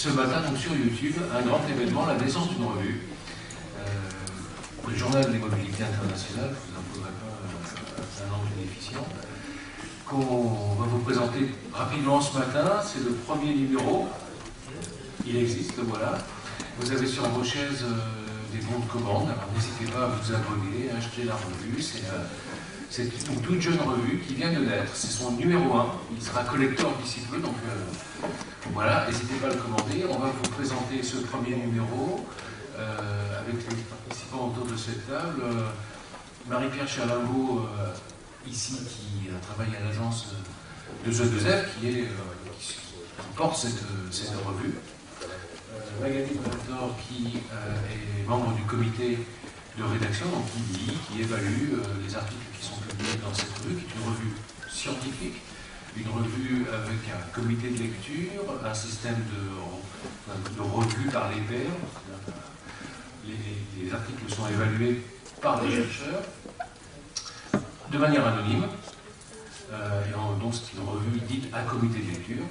ce matin donc, sur YouTube un grand événement, la naissance d'une revue. Le journal des mobilités internationales, je vous en faudrait pas un nom bénéficiant, qu'on va vous présenter rapidement ce matin. C'est le premier numéro, il existe, voilà. Vous avez sur vos chaises des bons de commande, alors n'hésitez pas à vous abonner, à acheter la revue. C'est une toute jeune revue qui vient de naître, c'est son numéro 1, il sera collector d'ici peu, donc voilà, n'hésitez pas à le commander. On va vous présenter ce premier numéro avec les participants autour de cette table. Marie-Pierre Chalimbaud, ici, qui travaille à l'agence de Genève, qui porte cette revue. Magali Palator, qui est membre du comité de rédaction, donc qui lit, qui évalue les articles qui sont publiés dans cette revue, qui est une revue scientifique, une revue avec un comité de lecture, un système de revue par les pairs. Les articles sont évalués par des chercheurs de manière anonyme, donc c'est une revue dite à comité de lecture,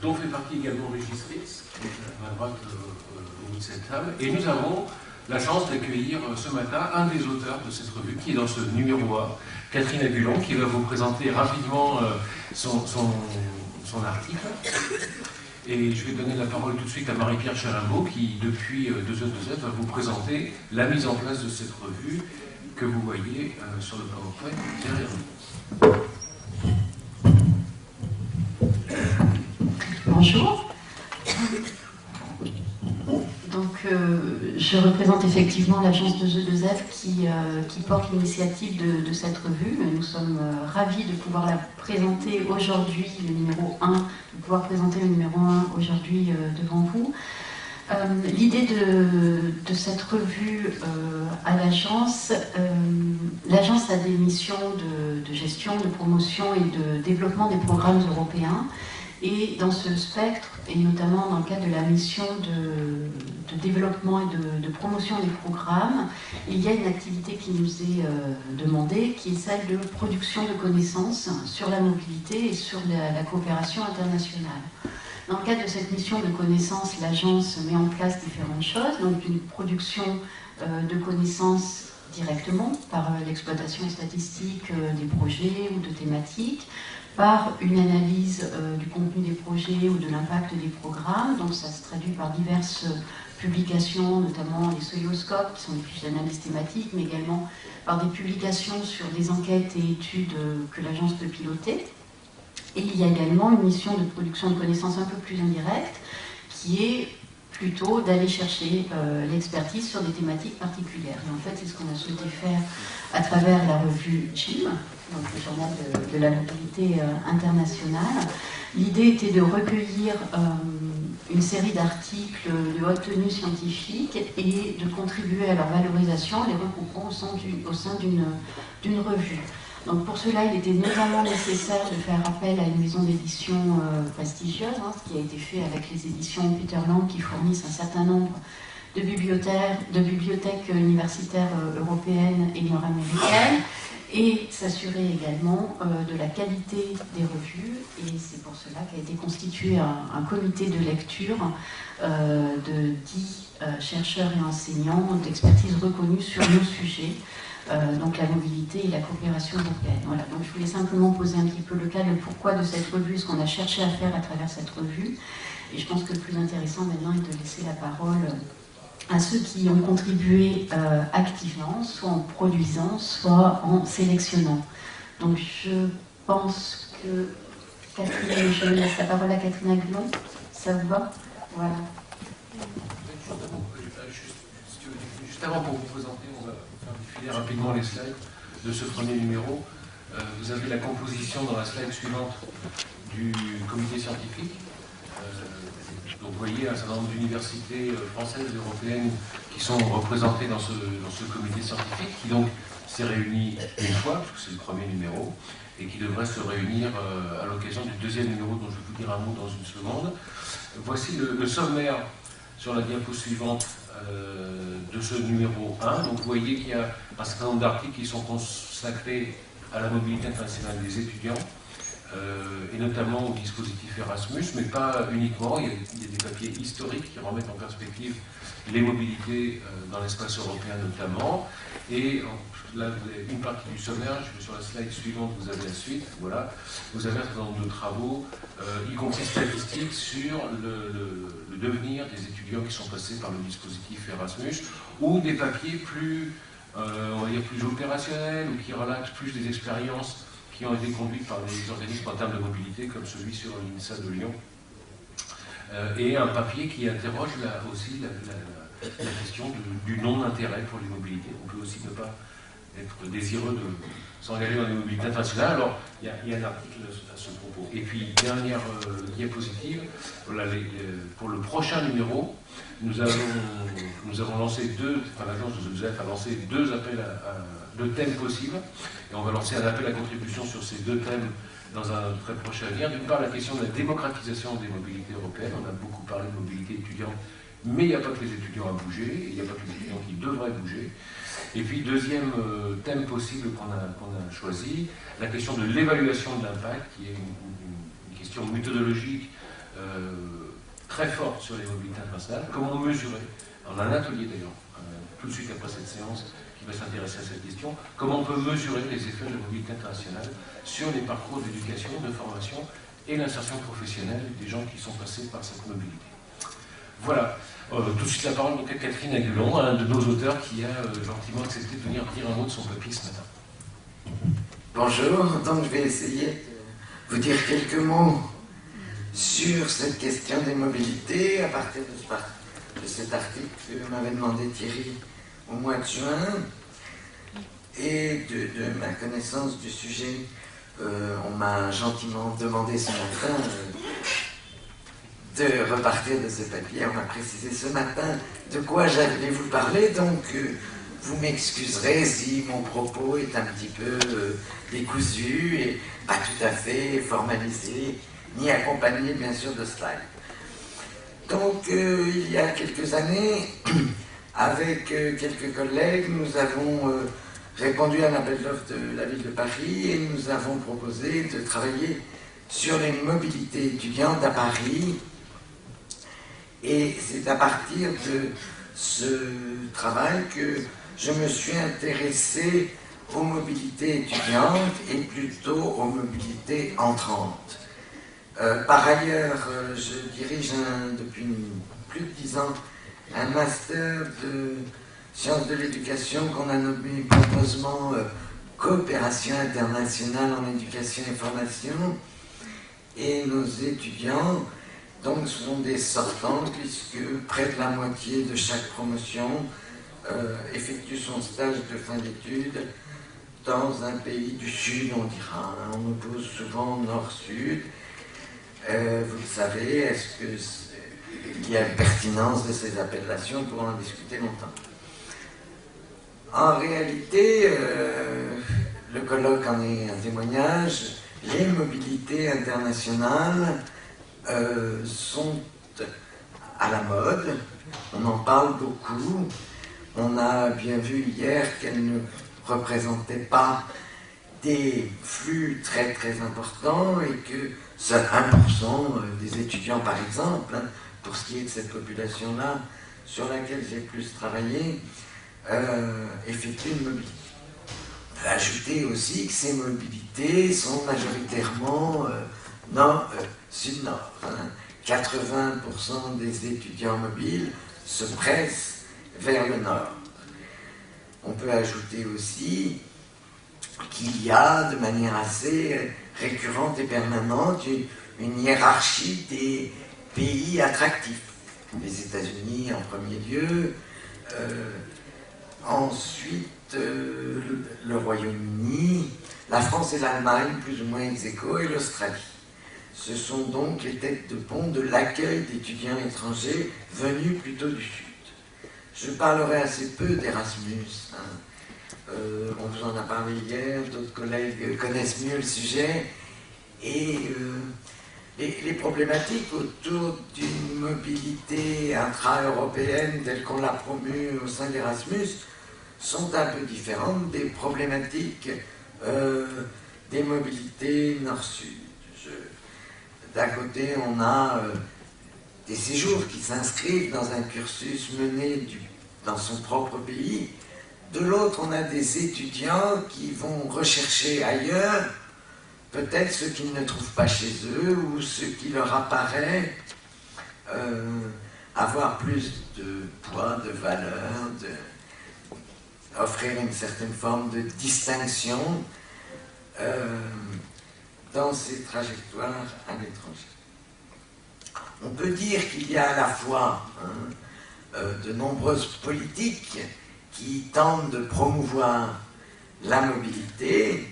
dont fait partie également Régis Ritz, qui est à ma droite au bout de cette table. Et nous avons la chance d'accueillir ce matin un des auteurs de cette revue, qui est dans ce numéro 1, Catherine Agulon, qui va vous présenter rapidement son article. Et je vais donner la parole tout de suite à Marie-Pierre Chalimbaud, qui, depuis 2E2Z, va vous présenter la mise en place de cette revue que vous voyez sur le PowerPoint derrière vous. Bonjour. Donc, je représente effectivement l'agence de G2F qui porte l'initiative de cette revue. Nous sommes ravis de pouvoir la présenter aujourd'hui, le numéro 1, de pouvoir présenter le numéro 1 aujourd'hui devant vous. L'idée de cette revue à l'agence, l'agence a des missions de gestion, de promotion et de développement des programmes européens. Et dans ce spectre, et notamment dans le cadre de la mission de développement et de promotion des programmes, il y a une activité qui nous est demandée, qui est celle de production de connaissances sur la mobilité et sur la coopération internationale. Dans le cadre de cette mission de connaissances, l'agence met en place différentes choses, donc une production de connaissances directement par l'exploitation statistique des projets ou de thématiques, par une analyse du contenu des projets ou de l'impact des programmes. Donc ça se traduit par diverses publications, notamment les Soioscopes, qui sont des fiches d'analyse thématique, mais également par des publications sur des enquêtes et études que l'agence peut piloter. Et il y a également une mission de production de connaissances un peu plus indirecte, qui est plutôt d'aller chercher l'expertise sur des thématiques particulières. Et en fait, c'est ce qu'on a souhaité faire à travers la revue JIM, donc le journal de la mobilité internationale. L'idée était de recueillir une série d'articles de haute tenue scientifique et de contribuer à leur valorisation en les regroupant au sein d'une revue. Donc pour cela, il était notamment nécessaire de faire appel à une maison d'édition prestigieuse, ce qui a été fait avec les éditions Peter Lang, qui fournissent un certain nombre de bibliothèques universitaires européennes et nord-américaines, et s'assurer également de la qualité des revues. Et c'est pour cela qu'a été constitué un comité de lecture de 10 chercheurs et enseignants d'expertise reconnus sur nos sujets, donc la mobilité et la coopération européenne. Voilà, donc je voulais simplement poser un petit peu le cas de pourquoi de cette revue, ce qu'on a cherché à faire à travers cette revue. Et je pense que le plus intéressant maintenant est de laisser la parole à ceux qui ont contribué activement, soit en produisant, soit en sélectionnant. Donc je pense que Catherine, je laisse la parole à Catherine Agulon. Ça vous va? Voilà. Juste avant pour vous présenter, on va faire défiler rapidement les slides de ce premier numéro. Vous avez la composition dans la slide suivante du comité scientifique. Donc vous voyez un certain nombre d'universités françaises et européennes qui sont représentées dans ce comité scientifique, qui donc s'est réuni une fois, puisque c'est le premier numéro, et qui devrait se réunir à l'occasion du deuxième numéro, dont je vais vous dire un mot dans une seconde. Voici le sommaire sur la diapo suivante de ce numéro 1. Donc vous voyez qu'il y a un certain nombre d'articles qui sont consacrés à la mobilité internationale des étudiants, et notamment au dispositif Erasmus, mais pas uniquement. Il y a des papiers historiques qui remettent en perspective les mobilités dans l'espace européen notamment. Et là, une partie du sommaire, je vais sur la slide suivante, vous avez la suite, voilà. Vous avez un certain nombre de travaux, y compris statistiques, sur le devenir des étudiants qui sont passés par le dispositif Erasmus, ou des papiers plus, on va dire, plus opérationnels, ou qui relatent plus des expériences qui ont été conduites par des organismes en termes de mobilité, comme celui sur l'INSA de Lyon. Et un papier qui interroge aussi la question du non-intérêt pour les mobilités. On peut aussi ne pas être désireux de s'engager dans les mobilités internationales. Alors, il y a un article à ce propos. Et puis, dernière diapositive, voilà, pour le prochain numéro, nous avons lancé l'agence de ZEF a lancé deux thèmes possibles. Et on va lancer un appel à contribution sur ces deux thèmes dans un très prochain avenir. D'une part, la question de la démocratisation des mobilités européennes. On a beaucoup parlé de mobilité étudiante, mais il n'y a pas que les étudiants à bouger, il n'y a pas que les étudiants qui devraient bouger. Et puis, deuxième thème possible qu'on a choisi, la question de l'évaluation de l'impact, qui est une question méthodologique très forte sur les mobilités internationales. Comment mesurer, on a un atelier d'ailleurs, tout de suite après cette séance, qui va s'intéresser à cette question, comment on peut mesurer les effets de la mobilité internationale sur les parcours d'éducation, de formation et l'insertion professionnelle des gens qui sont passés par cette mobilité. Voilà, tout de suite la parole donc à Catherine Aguilon, un de nos auteurs qui a gentiment accepté de venir dire un mot de son papier ce matin. Bonjour, donc je vais essayer de vous dire quelques mots sur cette question des mobilités à partir de cet article que m'avait demandé Thierry au mois de juin et de ma connaissance du sujet. On m'a gentiment demandé ce matin de repartir de ce papier. On m'a précisé ce matin de quoi j'allais vous parler, donc vous m'excuserez si mon propos est un petit peu décousu et pas tout à fait formalisé, ni accompagné bien sûr de slides. Donc il y a quelques années, avec quelques collègues, nous avons répondu à un appel d'offres de la ville de Paris et nous avons proposé de travailler sur les mobilités étudiantes à Paris. Et c'est à partir de ce travail que je me suis intéressé aux mobilités étudiantes et plutôt aux mobilités entrantes. Par ailleurs, je dirige depuis plus de 10 ans un master de sciences de l'éducation qu'on a nommé pompeusement coopération internationale en éducation et formation. Et nos étudiants, donc, sont des sortants, puisque près de la moitié de chaque promotion effectue son stage de fin d'études dans un pays du Sud, on dira. On oppose souvent Nord-Sud. Vous le savez, est-ce qu'il y a une pertinence de ces appellations? On pourra en discuter longtemps. En réalité, le colloque en est un témoignage. Les mobilités internationales sont à la mode, on en parle beaucoup. On a bien vu hier qu'elles ne représentaient pas des flux très très importants et que seul 1% des étudiants par exemple, pour ce qui est de cette population-là sur laquelle j'ai plus travaillé, effectuent une mobilité. On peut ajouter aussi que ces mobilités sont majoritairement sud-nord. 80% des étudiants mobiles se pressent vers le nord. On peut ajouter aussi qu'il y a de manière assez récurrente et permanente une hiérarchie des pays attractifs. Les États-Unis en premier lieu, ensuite le Royaume-Uni, la France et l'Allemagne, plus ou moins ex aequo, et l'Australie. Ce sont donc les têtes de pont de l'accueil d'étudiants étrangers venus plutôt du Sud. Je parlerai assez peu d'Erasmus. On vous en a parlé hier, d'autres collègues connaissent mieux le sujet. Et les problématiques autour d'une mobilité intra-européenne telle qu'on l'a promue au sein d'Erasmus sont un peu différentes des problématiques des mobilités nord-sud. d'un côté, on a des séjours qui s'inscrivent dans un cursus mené dans son propre pays. De l'autre, on a des étudiants qui vont rechercher ailleurs peut-être ce qu'ils ne trouvent pas chez eux ou ce qui leur apparaît avoir plus de poids, de valeur, offrir une certaine forme de distinction dans ces trajectoires à l'étranger. On peut dire qu'il y a à la fois de nombreuses politiques qui tentent de promouvoir la mobilité,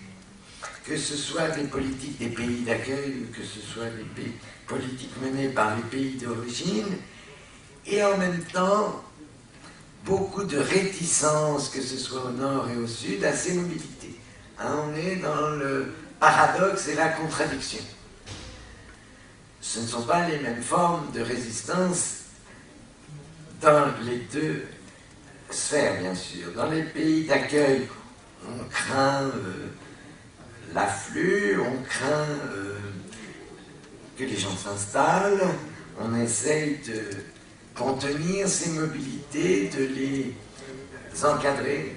que ce soit les politiques des pays d'accueil ou que ce soit les politiques menées par les pays d'origine, et en même temps beaucoup de réticence, que ce soit au nord et au sud, à ces mobilités. On est dans le paradoxe et la contradiction. Ce ne sont pas les mêmes formes de résistance dans les deux sphères, bien sûr. Dans les pays d'accueil, on craint l'afflux, on craint que les gens s'installent, on essaye de contenir ces mobilités, de les encadrer.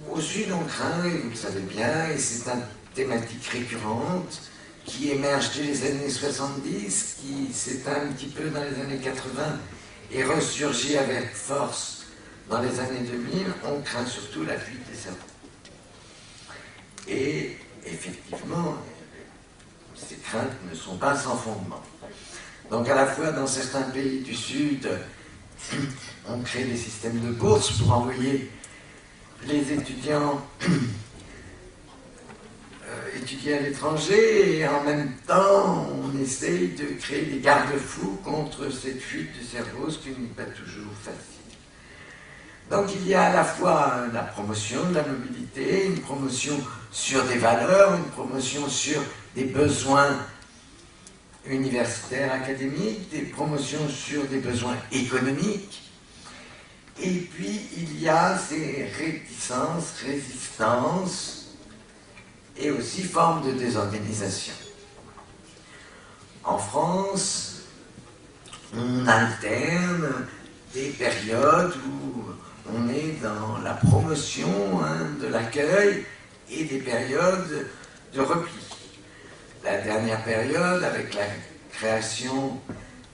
Au sud, on craint, et vous le savez bien, et c'est une thématique récurrente qui émerge dès les années 70, qui s'éteint un petit peu dans les années 80 et ressurgit avec force dans les années 2000, on craint surtout la fuite des cerveaux. Et effectivement, ces craintes ne sont pas sans fondement. Donc à la fois dans certains pays du Sud, on crée des systèmes de bourses pour envoyer les étudiants étudier à l'étranger, et en même temps on essaye de créer des garde-fous contre cette fuite de cerveau, ce qui n'est pas toujours facile. Donc il y a à la fois la promotion de la mobilité, une promotion sur des valeurs, une promotion sur des besoins universitaires, académiques, des promotions sur des besoins économiques. Et puis il y a ces réticences, résistances, et aussi formes de désorganisation. En France, on alterne des périodes où on est dans la promotion de l'accueil et des périodes de repli. La dernière période, avec la création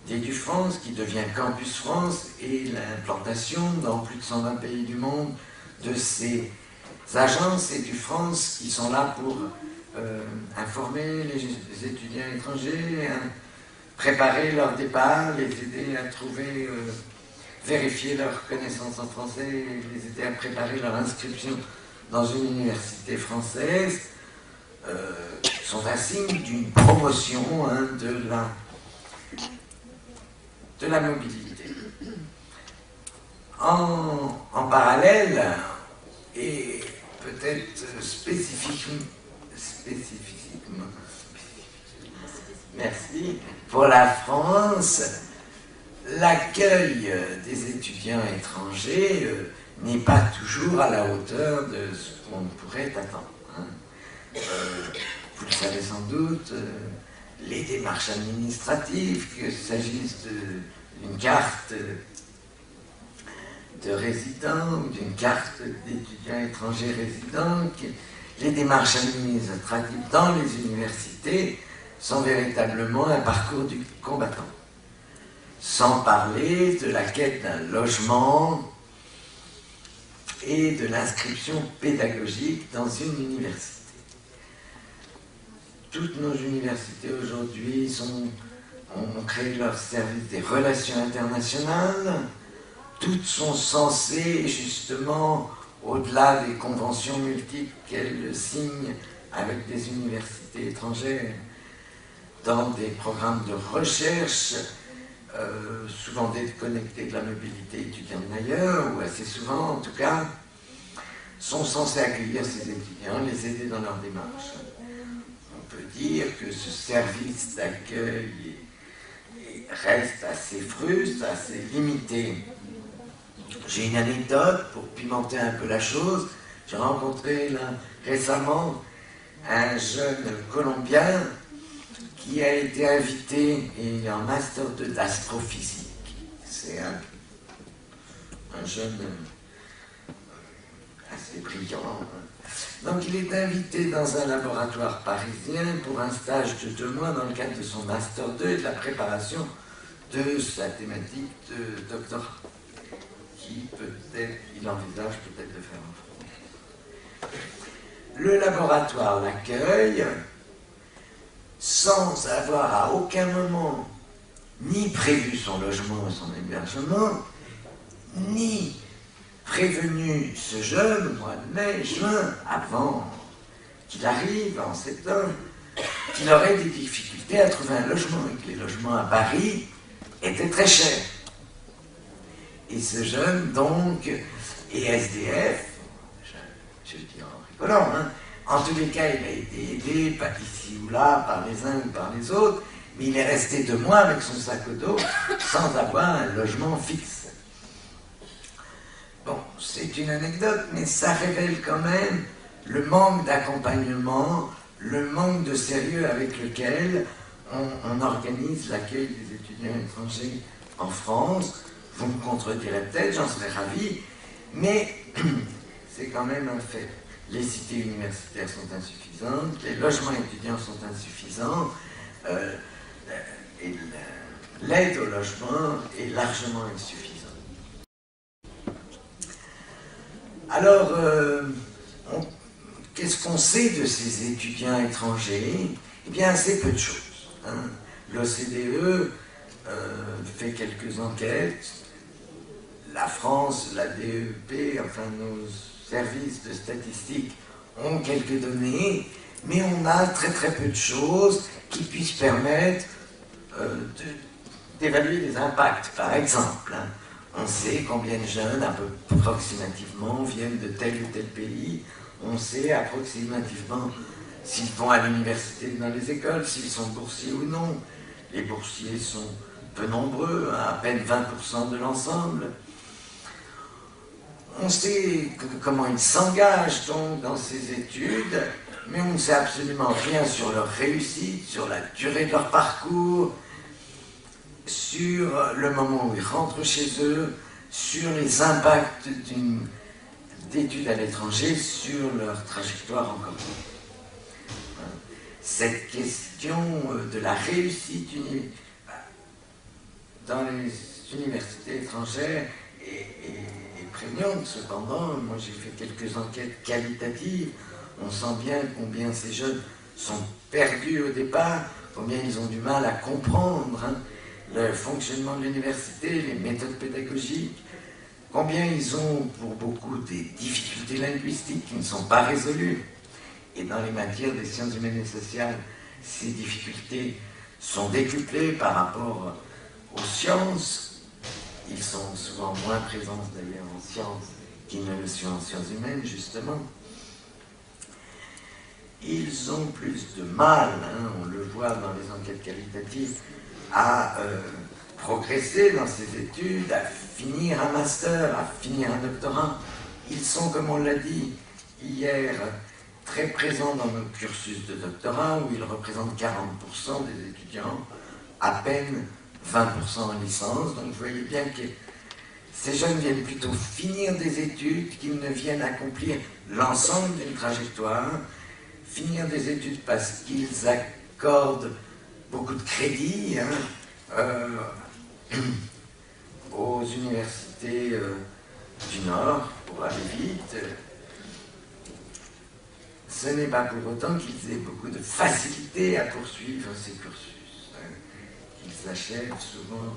d'EduFrance, qui devient Campus France, et l'implantation dans plus de 120 pays du monde de ces agences EduFrance qui sont là pour informer les étudiants étrangers, préparer leur départ, les aider à trouver, vérifier leurs connaissances en français, et les aider à préparer leur inscription dans une université française, sont un signe d'une promotion de la mobilité. En parallèle, et peut-être spécifiquement, merci, pour la France, l'accueil des étudiants étrangers n'est pas toujours à la hauteur de ce qu'on pourrait attendre. Vous le savez sans doute, les démarches administratives, qu'il s'agisse d'une carte de résidents ou d'une carte d'étudiants étrangers résidents, les démarches administratives dans les universités sont véritablement un parcours du combattant. Sans parler de la quête d'un logement et de l'inscription pédagogique dans une université. Toutes nos universités aujourd'hui ont créé leur service des relations internationales. Toutes sont censées, justement, au-delà des conventions multiples qu'elles signent avec des universités étrangères, dans des programmes de recherche, souvent déconnectés de la mobilité étudiante d'ailleurs, ou assez souvent en tout cas, sont censés accueillir ces étudiants, les aider dans leur démarche. On peut dire que ce service d'accueil reste assez fruste, assez limité. J'ai une anecdote pour pimenter un peu la chose. J'ai rencontré là, récemment un jeune Colombien qui a été invité et il est en master 2 d'astrophysique. C'est un jeune assez brillant. Donc il est invité dans un laboratoire parisien pour un stage de 2 mois dans le cadre de son master 2 et de la préparation de sa thématique de doctorat, qui peut-être, il envisage peut-être de faire en France. Le laboratoire l'accueille sans avoir à aucun moment ni prévu son logement et son hébergement, ni prévenu ce jeune au mois de mai, juin, avant qu'il arrive en septembre, qu'il aurait des difficultés à trouver un logement et que les logements à Paris étaient très chers. Et ce jeune, donc, est SDF, je le dis en rigolant, hein. En tous les cas, il a été aidé, pas ici ou là, par les uns ou par les autres, mais il est resté 2 mois avec son sac à dos sans avoir un logement fixe. Bon, c'est une anecdote, mais ça révèle quand même le manque d'accompagnement, le manque de sérieux avec lequel on organise l'accueil des étudiants étrangers en France. Vous me contredirez peut-être, j'en serais ravi, mais c'est quand même un fait. Les cités universitaires sont insuffisantes, les logements étudiants sont insuffisants, et l'aide au logement est largement insuffisante. Alors, qu'est-ce qu'on sait de ces étudiants étrangers? Eh bien, assez peu de choses. Hein. L'OCDE fait quelques enquêtes. La France, la DEP, enfin nos services de statistiques ont quelques données, mais on a très très peu de choses qui puissent permettre d'évaluer les impacts, par exemple. Hein. On sait combien de jeunes, un peu approximativement, viennent de tel ou tel pays. On sait approximativement s'ils vont à l'université dans les écoles, s'ils sont boursiers ou non. Les boursiers sont peu nombreux, à peine 20% de l'ensemble. On sait comment ils s'engagent donc dans ces études, mais on ne sait absolument rien sur leur réussite, sur la durée de leur parcours, sur le moment où ils rentrent chez eux, sur les impacts d'études à l'étranger, sur leur trajectoire en commun. Cette question de la réussite dans les universités étrangères est prégnante. Cependant, moi j'ai fait quelques enquêtes qualitatives, on sent bien combien ces jeunes sont perdus au départ, combien ils ont du mal à comprendre le fonctionnement de l'université, les méthodes pédagogiques, combien ils ont pour beaucoup des difficultés linguistiques qui ne sont pas résolues. Et dans les matières des sciences humaines et sociales, ces difficultés sont décuplées par rapport aux sciences. Ils sont souvent moins présents d'ailleurs en sciences qu'ils ne le sont en sciences humaines, justement. Ils ont plus de mal, on le voit dans les enquêtes qualitatives, à progresser dans ces études, à finir un master, à finir un doctorat. Ils sont, comme on l'a dit hier, très présents dans nos cursus de doctorat, où ils représentent 40% des étudiants, à peine 20% en licence. Donc vous voyez bien que ces jeunes viennent plutôt finir des études qu'ils ne viennent accomplir l'ensemble d'une trajectoire, finir des études parce qu'ils accordent beaucoup de crédit aux universités du Nord pour aller vite. Ce n'est pas pour autant qu'ils aient beaucoup de facilité à poursuivre ces cursus, qu'ils achèvent souvent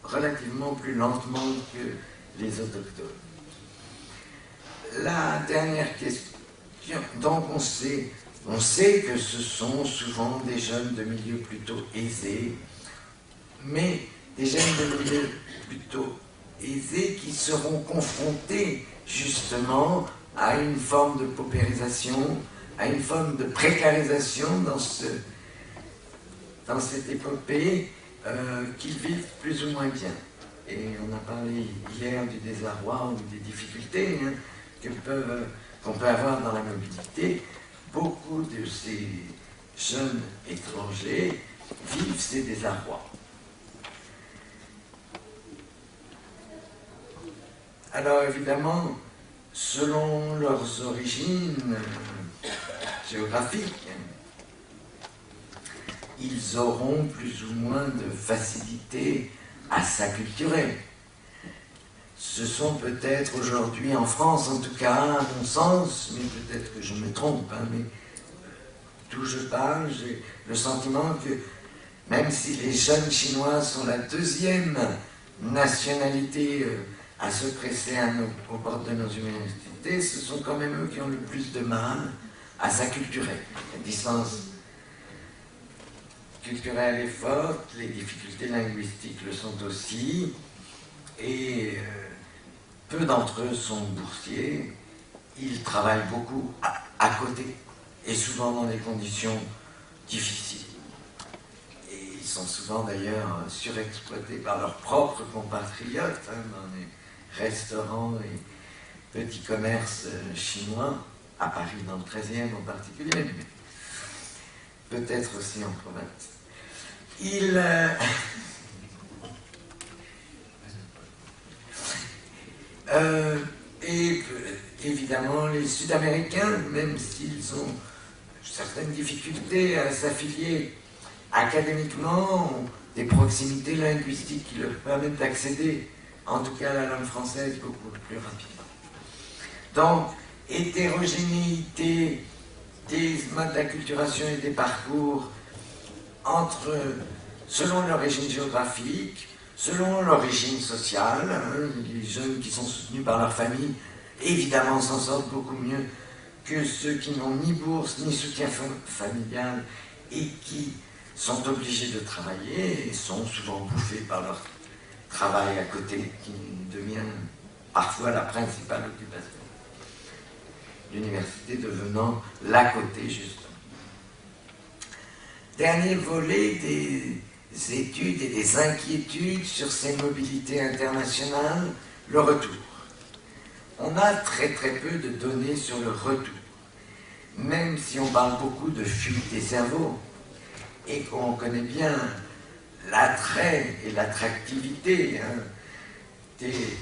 relativement plus lentement que les autochtones. La dernière question, donc on sait que ce sont souvent des jeunes de milieux plutôt aisés, mais des jeunes de milieux plutôt aisés qui seront confrontés justement à une forme de paupérisation, à une forme de précarisation dans cette épopée qu'ils vivent plus ou moins bien. Et on a parlé hier du désarroi ou des difficultés qu'on peut avoir dans la mobilité. Beaucoup de ces jeunes étrangers vivent ces désarrois. Alors évidemment, selon leurs origines géographiques, ils auront plus ou moins de facilité à s'acculturer. Ce sont peut-être aujourd'hui en France, en tout cas à mon sens, mais peut-être que je me trompe, hein, mais d'où je parle, j'ai le sentiment que même si les jeunes Chinois sont la deuxième nationalité à se presser aux portes de nos universités, ce sont quand même eux qui ont le plus de mal à s'acculturer. La distance culturelle est forte, les difficultés linguistiques le sont aussi, et peu d'entre eux sont boursiers. Ils travaillent beaucoup à côté, et souvent dans des conditions difficiles. Et ils sont souvent d'ailleurs surexploités par leurs propres compatriotes, hein, dans les restaurants et petits commerces chinois, à Paris dans le 13e en particulier, mais peut-être aussi en province. Et évidemment, les Sud-Américains, même s'ils ont certaines difficultés à s'affilier académiquement, ont des proximités linguistiques qui leur permettent d'accéder, en tout cas à la langue française, beaucoup plus rapidement. Donc, hétérogénéité des modes d'acculturation et des parcours selon l'origine géographique, selon l'origine sociale, hein, les jeunes qui sont soutenus par leur famille, évidemment, s'en sortent beaucoup mieux que ceux qui n'ont ni bourse ni soutien familial et qui sont obligés de travailler et sont souvent bouffés par leur travail à côté, qui devient parfois la principale occupation. L'université devenant l'à côté, justement. Dernier volet des études et des inquiétudes sur ces mobilités internationales, le retour. On a très peu de données sur le retour, même si on parle beaucoup de fuite des cerveaux et qu'on connaît bien l'attrait et l'attractivité, hein, des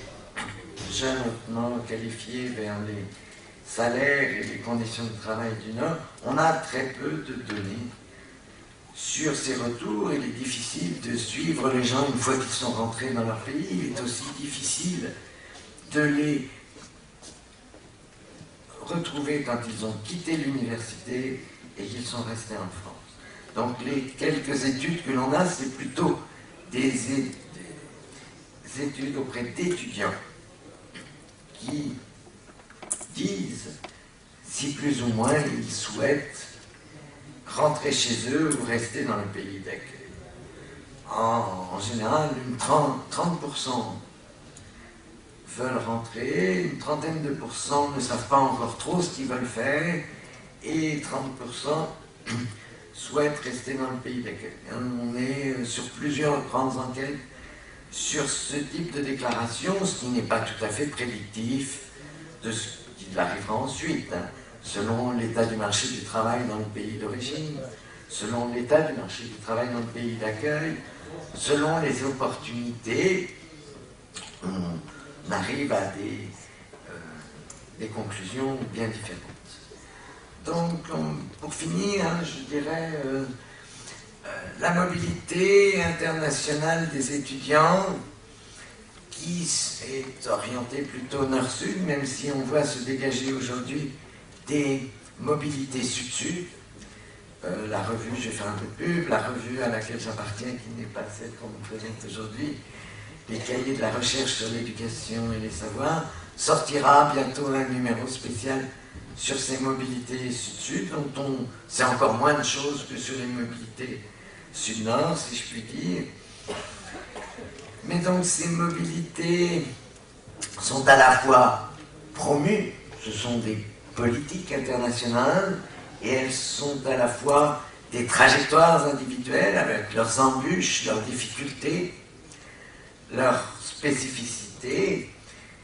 jeunes hautement qualifiés vers les salaires et les conditions de travail du Nord. On a très peu de données sur ces retours. Il est difficile de suivre les gens une fois qu'ils sont rentrés dans leur pays. Il est aussi difficile de les retrouver quand ils ont quitté l'université et qu'ils sont restés en France. Donc les quelques études que l'on a, c'est plutôt des études auprès d'étudiants qui disent si plus ou moins ils souhaitent rentrer chez eux ou rester dans le pays d'accueil. En général, 30% veulent rentrer, une trentaine de pourcents ne savent pas encore trop ce qu'ils veulent faire, et 30% souhaitent rester dans le pays d'accueil. On est sur plusieurs grandes enquêtes sur ce type de déclaration, ce qui n'est pas tout à fait prédictif de ce qui arrivera ensuite, hein, selon l'état du marché du travail dans le pays d'origine, selon l'état du marché du travail dans le pays d'accueil, selon les opportunités, on arrive à des conclusions bien différentes. Donc, pour finir, hein, je dirais la mobilité internationale des étudiants qui est orientée plutôt nord-sud, même si on voit se dégager aujourd'hui des mobilités sud-sud. La revue, je vais faire un peu de pub, la revue à laquelle j'appartiens, qui n'est pas celle qu'on me présente aujourd'hui, les cahiers de la recherche sur l'éducation et les savoirs, sortira bientôt un numéro spécial sur ces mobilités sud-sud, dont on sait encore moins de choses que sur les mobilités sud-nord, si je puis dire. Mais donc ces mobilités sont à la fois promues, ce sont des politiques internationales, et elles sont à la fois des trajectoires individuelles avec leurs embûches, leurs difficultés, leurs spécificités.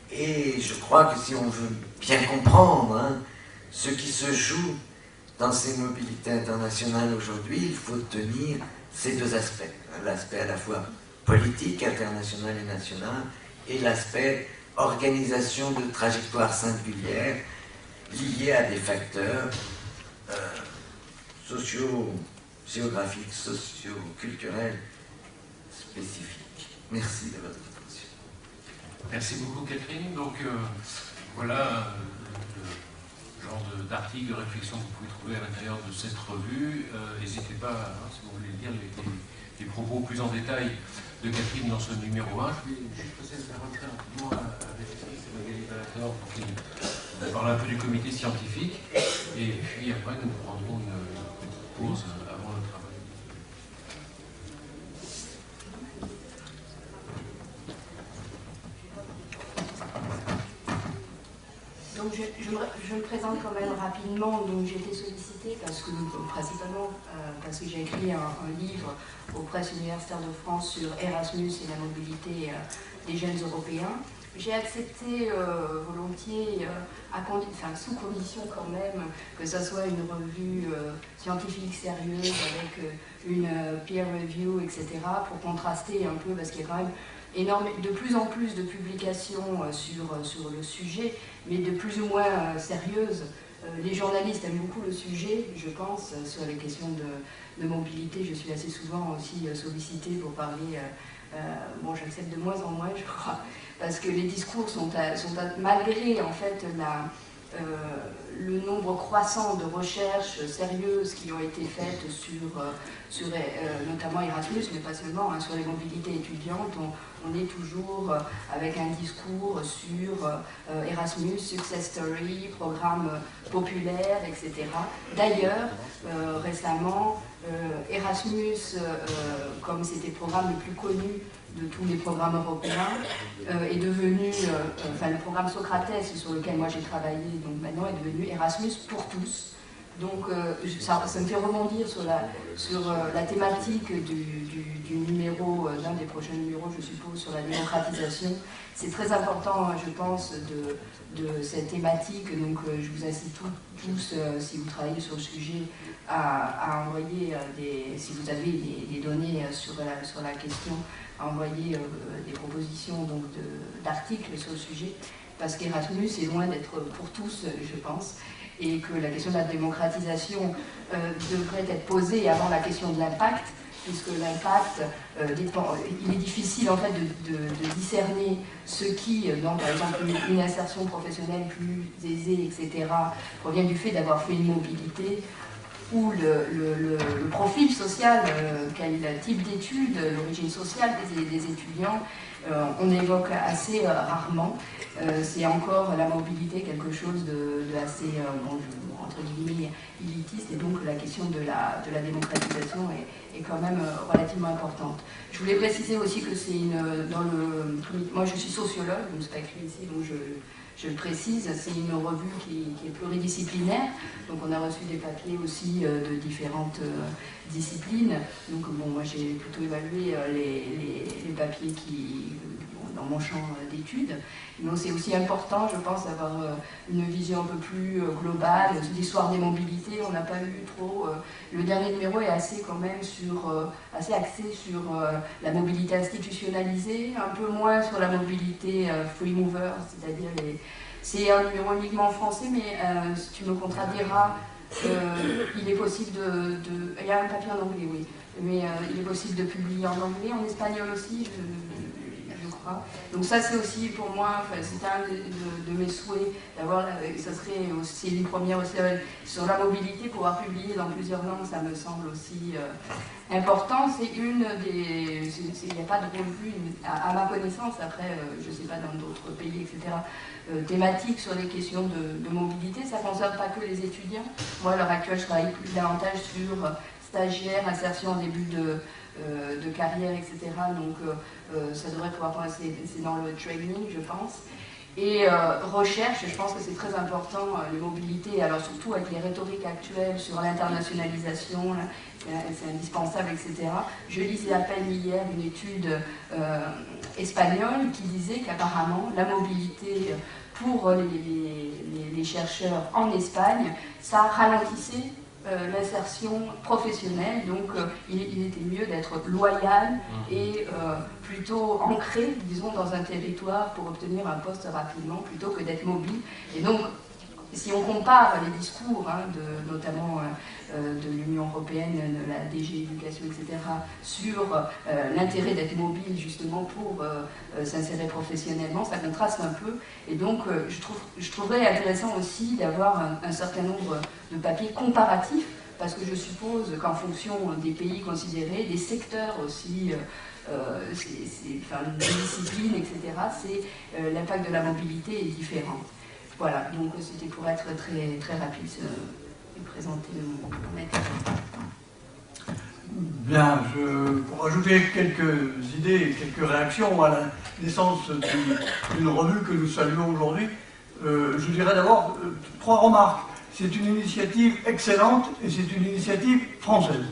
Et je crois que si on veut bien comprendre, hein, ce qui se joue dans ces mobilités internationales aujourd'hui, il faut tenir ces deux aspects. L'aspect à la fois politique, international et national, et l'aspect organisation de trajectoires singulières liées à des facteurs socio-géographiques, socio-culturels spécifiques. Merci de votre attention. Merci beaucoup, Catherine. Donc, voilà le genre d'articles, de réflexion que vous pouvez trouver à l'intérieur de cette revue. N'hésitez pas, si vous voulez lire les propos plus en détail de Catherine dans ce numéro 1. Je vais juste passer la parole très rapidement avec Magali Palator pour qu'il nous parle un peu du comité scientifique. Et puis après, nous prendrons une pause avant le travail. Donc je me présente quand même rapidement. Donc j'ai été sollicitée principalement parce que j'ai écrit un livre aux presses universitaires de France sur Erasmus et la mobilité des jeunes européens. J'ai accepté volontiers, sous condition quand même, que ce soit une revue scientifique sérieuse avec une peer review, etc., pour contraster un peu, parce qu'il y a quand même de plus en plus de publications sur le sujet, mais de plus ou moins sérieuses. Les journalistes aiment beaucoup le sujet, je pense, sur les questions de mobilité. Je suis assez souvent aussi sollicitée pour parler. Bon, j'accepte de moins en moins, je crois, parce que les discours sont malgré en fait le nombre croissant de recherches sérieuses qui ont été faites sur notamment Erasmus, mais pas seulement, sur les mobilités étudiantes. On est toujours avec un discours sur Erasmus, success story, programme populaire, etc. D'ailleurs, récemment, Erasmus, comme c'était le programme le plus connu de tous les programmes européens, est devenu, le programme Socrates sur lequel moi j'ai travaillé, donc maintenant est devenu Erasmus pour tous. Donc ça me fait rebondir sur la thématique du numéro, d'un des prochains numéros, je suppose, sur la démocratisation. C'est très important, je pense, de cette thématique. Donc je vous incite tous, si vous travaillez sur le sujet, à envoyer si vous avez des données sur la question, à envoyer des propositions d'articles sur le sujet, parce qu'Erasmus est loin d'être pour tous, je pense, et que la question de la démocratisation devrait être posée avant la question de l'impact, puisque l'impact il est difficile en fait de discerner ce qui, dans par exemple une insertion professionnelle plus aisée, etc., provient du fait d'avoir fait une mobilité, ou le profil social, quel type d'études, l'origine sociale des étudiants, on évoque assez rarement. C'est encore la mobilité quelque chose de assez, entre guillemets, élitiste, et donc la question de la démocratisation est quand même relativement importante. Je voulais préciser aussi que c'est moi je suis sociologue, donc c'est pas écrit ici, donc je le précise, c'est une revue qui est pluridisciplinaire, donc on a reçu des papiers aussi de différentes disciplines. Donc bon, moi j'ai plutôt évalué les papiers dans mon champ d'études. Donc c'est aussi important, je pense, d'avoir une vision un peu plus globale d'histoire des mobilités. On n'a pas eu trop. Le dernier numéro est assez quand même assez axé sur la mobilité institutionnalisée, un peu moins sur la mobilité free mover, c'est-à-dire c'est un numéro uniquement en français, mais si tu me contradiras, il est possible il y a un papier en anglais, oui, mais il est possible de publier en anglais, en espagnol aussi, je crois. Donc ça c'est aussi pour moi, c'était un de mes souhaits d'avoir, ça serait aussi une première aussi sur la mobilité, pouvoir publier dans plusieurs langues, ça me semble aussi important. C'est il n'y a pas de revue, à ma connaissance, après je ne sais pas dans d'autres pays, etc., thématiques sur les questions de mobilité. Ça ne concerne pas que les étudiants. Moi à l'heure actuelle je travaille plus davantage sur stagiaires, insertion en début de carrière, etc. Donc ça devrait pouvoir passer, c'est dans le training, je pense. Et recherche, je pense que c'est très important, les mobilités, alors surtout avec les rhétoriques actuelles sur l'internationalisation, c'est indispensable, etc. Je lisais à peine hier une étude espagnole qui disait qu'apparemment la mobilité pour les chercheurs en Espagne, ça ralentissait l'insertion professionnelle, donc il était mieux d'être loyal et plutôt ancré, disons, dans un territoire pour obtenir un poste rapidement, plutôt que d'être mobile. Et donc, si on compare les discours, notamment de l'Union européenne, de la DG Éducation, etc., sur l'intérêt d'être mobile justement pour s'insérer professionnellement, ça contraste un peu. Et donc, je trouverais intéressant aussi d'avoir un certain nombre de papiers comparatifs, parce que je suppose qu'en fonction des pays considérés, des secteurs aussi, des disciplines, etc., l'impact de la mobilité est différent. Voilà, donc c'était pour être très, très rapide et présenter mon méthode. Bien, pour ajouter quelques idées et quelques réactions à la naissance d'une revue que nous saluons aujourd'hui, je dirais d'abord 3 remarques. C'est une initiative excellente et c'est une initiative française.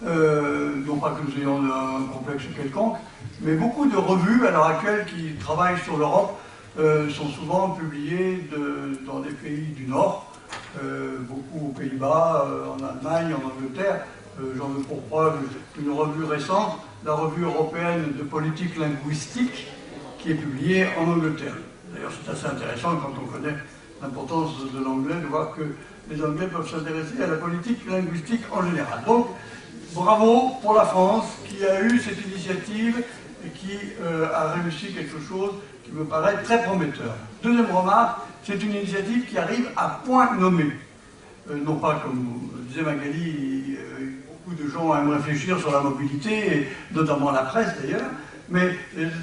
Non pas que nous ayons un complexe quelconque, mais beaucoup de revues à l'heure actuelle qui travaillent sur l'Europe sont souvent publiées dans des pays du Nord, beaucoup aux Pays-Bas, en Allemagne, en Angleterre. J'en veux pour preuve une revue récente, la revue européenne de politique linguistique, qui est publiée en Angleterre. D'ailleurs, c'est assez intéressant quand on connaît l'importance de l'anglais, de voir que les Anglais peuvent s'intéresser à la politique linguistique en général. Donc, bravo pour la France qui a eu cette initiative et qui a réussi quelque chose qui me paraît très prometteur. Deuxième remarque, c'est une initiative qui arrive à point nommé. Non pas, comme disait Magali, beaucoup de gens aiment réfléchir sur la mobilité, et notamment la presse d'ailleurs, mais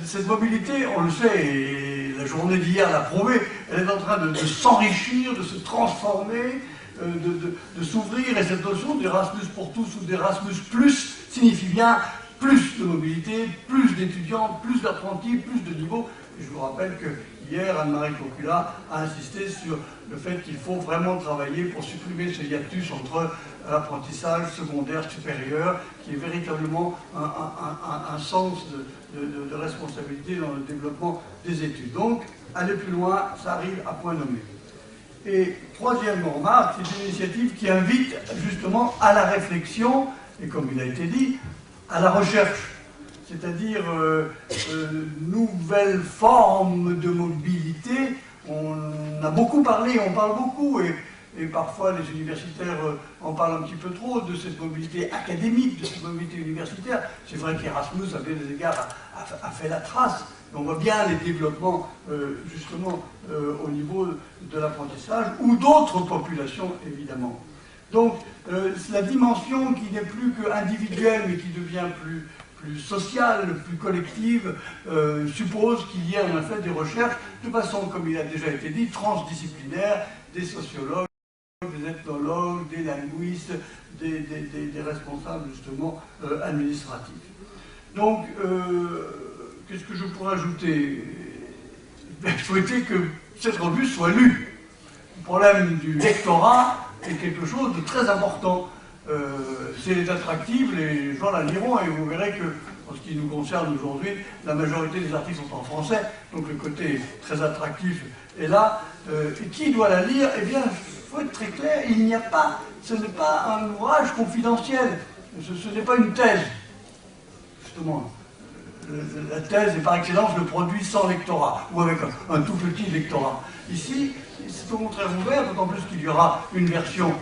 cette mobilité, on le sait, et la journée d'hier l'a prouvé, elle est en train de s'enrichir, de se transformer, de s'ouvrir, et cette notion d'Erasmus pour tous ou d'Erasmus plus signifie bien plus de mobilité, plus d'étudiants, plus d'apprentis, plus de niveaux. Et je vous rappelle que hier, Anne-Marie Cocula a insisté sur le fait qu'il faut vraiment travailler pour supprimer ce hiatus entre l'apprentissage secondaire supérieur, qui est véritablement un sens de responsabilité dans le développement des études. Donc, aller plus loin, ça arrive à point nommé. Et troisième remarque, c'est une initiative qui invite justement à la réflexion, et comme il a été dit, à la recherche, c'est-à-dire nouvelles formes de mobilité. On a beaucoup parlé, on parle beaucoup, et parfois les universitaires en parlent un petit peu trop, de cette mobilité académique, de cette mobilité universitaire. C'est vrai qu'Erasmus, à bien des égards, a fait la trace. On voit bien les développements, justement, au niveau de l'apprentissage, ou d'autres populations, évidemment. Donc, la dimension qui n'est plus qu'individuelle, mais qui devient plus sociale, plus collective, suppose qu'il y ait en effet des recherches, de façon, comme il a déjà été dit, transdisciplinaire, des sociologues, des ethnologues, des linguistes, des responsables, justement, administratifs. Donc, qu'est-ce que je pourrais ajouter? Il faut que cette revue soit lue. Le problème du lectorat est quelque chose de très important. Si elle est attractive, les gens la liront, et vous verrez que, en ce qui nous concerne aujourd'hui, la majorité des articles sont en français, donc le côté très attractif est là. Et qui doit la lire? Eh bien, il faut être très clair, ce n'est pas un ouvrage confidentiel, ce n'est pas une thèse, justement. La thèse est par excellence le produit sans lectorat, ou avec un tout petit lectorat. Ici, c'est au contraire ouvert, d'autant plus qu'il y aura une version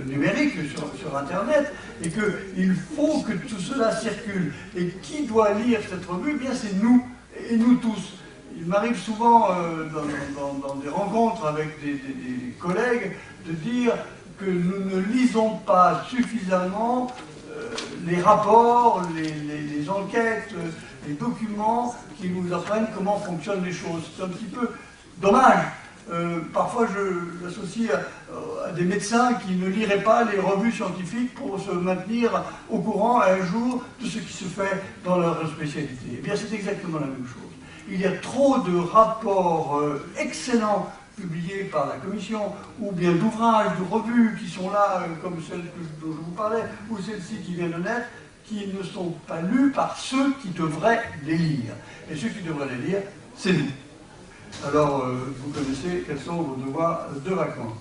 numérique sur Internet, et qu'il faut que tout cela circule. Et qui doit lire cette revue? Eh bien, c'est nous, et nous tous. Il m'arrive souvent, dans des rencontres avec des collègues, de dire que nous ne lisons pas suffisamment les rapports, les enquêtes, les documents qui nous apprennent comment fonctionnent les choses. C'est un petit peu dommage. Parfois, je l'associe à des médecins qui ne liraient pas les revues scientifiques pour se maintenir au courant un jour de ce qui se fait dans leur spécialité. Eh bien, c'est exactement la même chose. Il y a trop de rapports excellents publiés par la Commission, ou bien d'ouvrages, de revues qui sont là, comme celle dont je vous parlais, ou celle-ci qui vient de naître, qui ne sont pas lus par ceux qui devraient les lire. Et ceux qui devraient les lire, c'est nous. Alors, vous connaissez quels sont vos devoirs de vacances.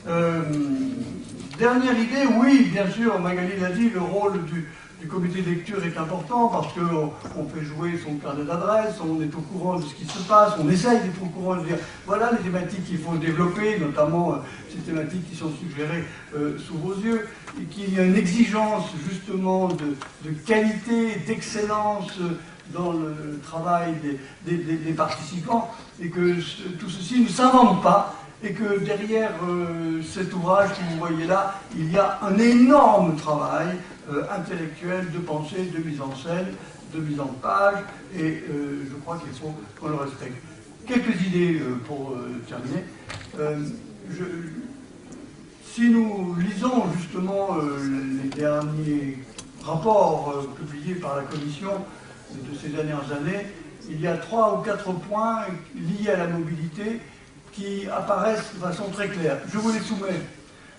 Dernière idée, oui, bien sûr, Magali l'a dit, le rôle du comité de lecture est important parce qu'on fait jouer son carnet d'adresse, on est au courant de ce qui se passe, on essaye d'être au courant de dire voilà les thématiques qu'il faut développer, notamment ces thématiques qui sont suggérées sous vos yeux, et qu'il y a une exigence justement de qualité, d'excellence dans le travail des participants, et que tout ceci ne s'invente pas, et que derrière cet ouvrage que vous voyez là, il y a un énorme travail intellectuel, de pensée, de mise en scène, de mise en page, et je crois qu'il faut qu'on le respecte. Quelques idées pour terminer. Si nous lisons justement les derniers rapports publiés par la Commission de ces dernières années, il y a 3 ou 4 points liés à la mobilité qui apparaissent de façon très claire. Je vous les soumets,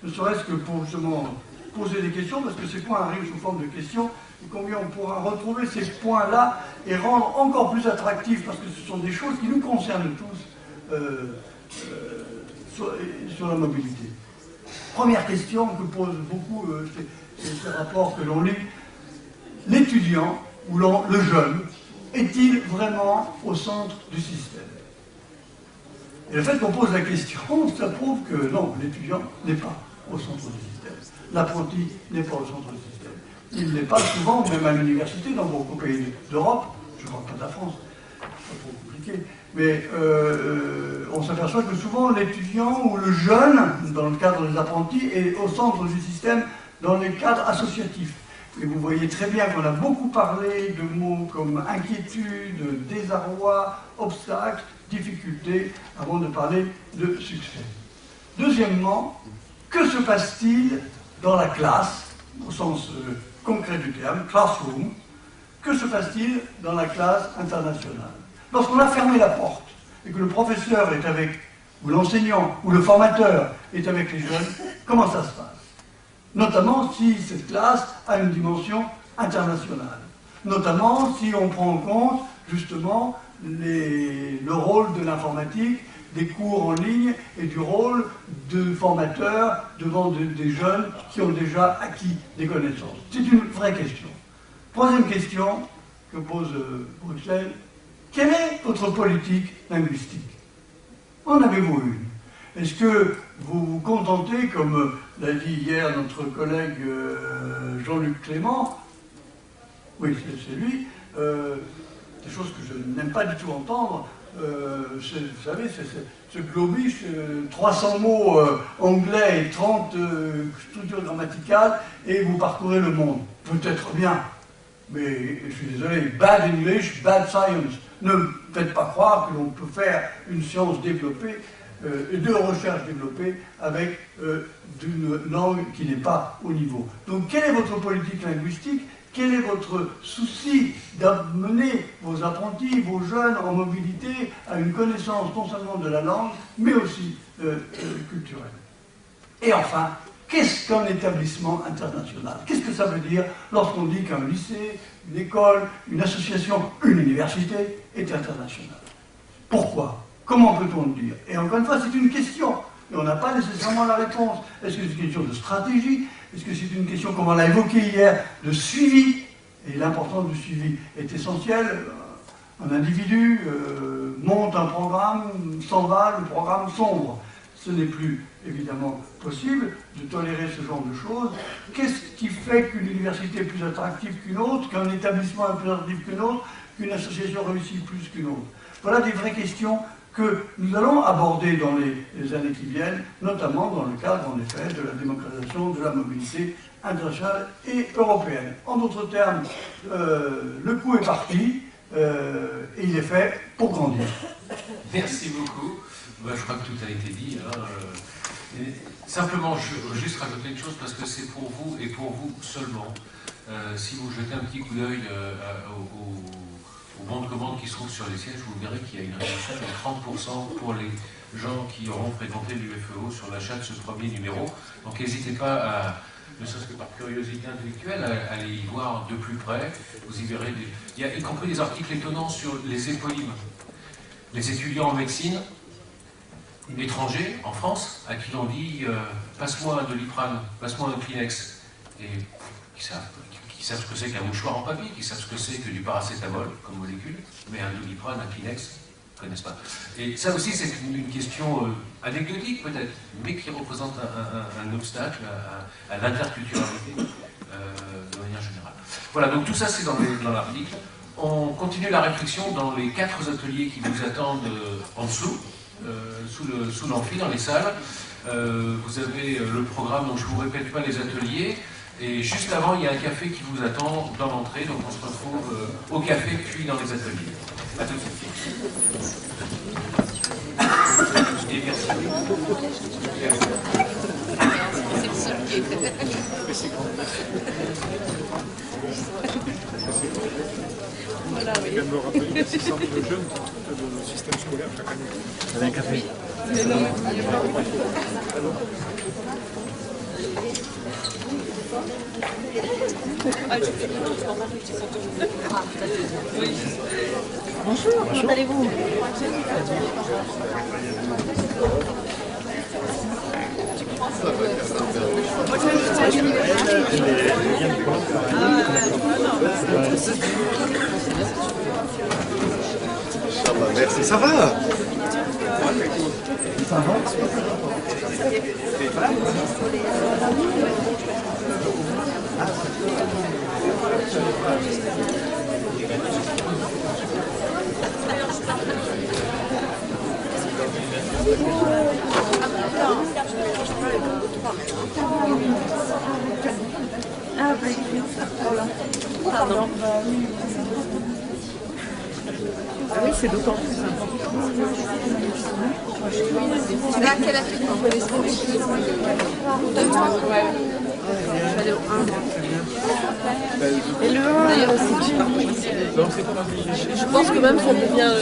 ne serait-ce que pour justement poser des questions, parce que ces points arrivent sous forme de questions, et combien on pourra retrouver ces points-là et rendre encore plus attractifs, parce que ce sont des choses qui nous concernent tous sur la mobilité. Première question que posent beaucoup ces rapports que l'on lit, l'étudiant ou le jeune est-il vraiment au centre du système? Et le fait qu'on pose la question, ça prouve que non, l'étudiant n'est pas au centre du système. L'apprenti n'est pas au centre du système. Il n'est pas souvent, même à l'université, dans beaucoup de pays d'Europe, je ne parle pas de la France, c'est pas trop compliqué, mais on s'aperçoit que souvent l'étudiant ou le jeune, dans le cadre des apprentis, est au centre du système dans les cadres associatifs. Et vous voyez très bien qu'on a beaucoup parlé de mots comme inquiétude, désarroi, obstacle, difficulté, avant de parler de succès. Deuxièmement, que se passe-t-il dans la classe, au sens concret du terme, classroom, que se passe-t-il dans la classe internationale? Lorsqu'on a fermé la porte et que le professeur est avec, ou l'enseignant, ou le formateur est avec les jeunes, comment ça se passe? Notamment si cette classe a une dimension internationale. Notamment si on prend en compte, justement, le rôle de l'informatique, des cours en ligne et du rôle de formateur devant des jeunes qui ont déjà acquis des connaissances. C'est une vraie question. Troisième question que pose Bruxelles, quelle est votre politique linguistique? En avez-vous une? Est-ce que vous vous contentez, comme l'a dit hier notre collègue Jean-Luc Clément, oui, c'est lui, des choses que je n'aime pas du tout entendre, vous savez, ce globish, 300 mots anglais et 30 structures grammaticales, et vous parcourez le monde. Peut-être bien, mais je suis désolé, bad English, bad science. Ne me faites pas croire que l'on peut faire une science développée, et de recherche développée avec d'une langue qui n'est pas au niveau. Donc quelle est votre politique linguistique? Quel est votre souci d'amener vos apprentis, vos jeunes en mobilité à une connaissance non seulement de la langue, mais aussi culturelle? Et enfin, qu'est-ce qu'un établissement international? Qu'est-ce que ça veut dire lorsqu'on dit qu'un lycée, une école, une association, une université est internationale? Pourquoi? Comment peut-on le dire? Et encore une fois, c'est une question. Et on n'a pas nécessairement la réponse. Est-ce que c'est une question de stratégie? Est-ce que c'est une question, comme on l'a évoqué hier, de suivi? Et l'importance du suivi est essentielle. Un individu monte un programme, s'en va, le programme sombre. Ce n'est plus évidemment possible de tolérer ce genre de choses. Qu'est-ce qui fait qu'une université est plus attractive qu'une autre, qu'un établissement est plus attractif qu'une autre, qu'une association réussit plus qu'une autre? Voilà des vraies questions que nous allons aborder dans les années qui viennent, notamment dans le cadre, en effet, de la démocratisation de la mobilité internationale et européenne. En d'autres termes, le coup est parti, et il est fait pour grandir. Merci beaucoup. Bah, je crois que tout a été dit. Simplement, je veux juste rajouter une chose, parce que c'est pour vous et pour vous seulement. Si vous jetez un petit coup d'œil au bon de commande qui se trouve sur les sièges, vous verrez qu'il y a une réduction de 30% pour les gens qui auront fréquenté l'UFEO sur l'achat de ce premier numéro. Donc n'hésitez pas à, ne serait-ce que par curiosité intellectuelle, à aller y voir de plus près. Vous y verrez, il y a y compris des articles étonnants sur les éponymes. Les étudiants en médecine étranger en France à qui l'on dit passe-moi un Doliprane, passe-moi un Kleenex, et qui savent ce que c'est qu'un mouchoir en papier, qui savent ce que c'est que du paracétamol comme molécule, mais un Doliprane, un Kleenex, ils ne connaissent pas. Et ça aussi, c'est une question anecdotique peut-être, mais qui représente un obstacle à l'interculturalité de manière générale. Voilà, donc tout ça c'est dans l'article. On continue la réflexion dans les 4 ateliers qui vous attendent en dessous, sous l'amphi, dans les salles. Vous avez le programme, donc je ne vous répète pas les ateliers. Et juste avant, il y a un café qui vous attend dans l'entrée, donc on se retrouve au café puis dans les ateliers. À tout de suite. Et merci. Voilà, oui. Il me rappeler 600 000 jeunes du système scolaire chaque année. Vous avez un café? Mais non, il n'y a pas. Bonjour, comment allez-vous? Merci, ça va? Ça va? Ah oui, pardon. Ah oui, c'est d'autant plus important. Tu vas à quel atelier? Ouais. Je vais aller au 1. Et le 1, Je pense que même ça devient